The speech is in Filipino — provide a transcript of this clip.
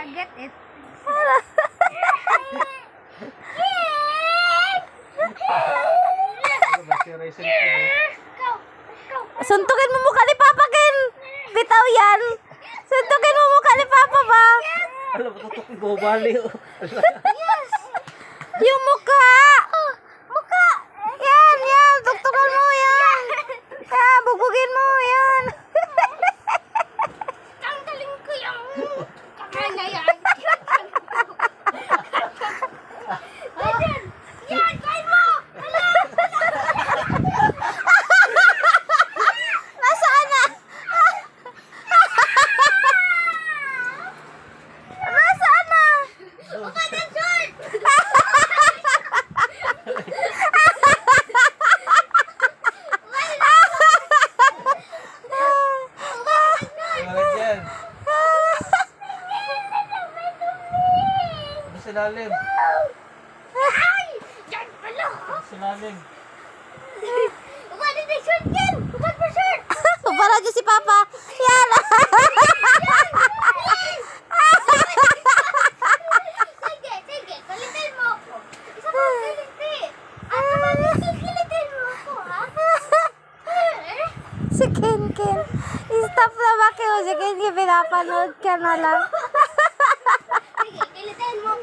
get it. Suntukin mo mukha ni Papa, Ken. Bitaw yan. Suntukin mo mukha ni Papa ba? Alam mo, tutok ko bali. Yung mukha. Mukha. Yan, yan. Tuktukan mo yan. Bugbugin mo yan. Tanggalin ko yung kamay na yan. Ayan. Yan, kain mo. Nasaan na? Nasaan na? Mukha na short. Wala dyan. Silalim. Ay! Yan pala. Silalim. Mukha na na short yan. Mukha pa short. Para dyan si Papa. Yan. Sige, sige. Kalitin mo ako. Isa pa kiliti. At naman kilitin mo ako, ha? Si Ken Ken. Stop na ba kayo? Si Ken Ken, pinapanood ka na lang. Sige, kilitin mo.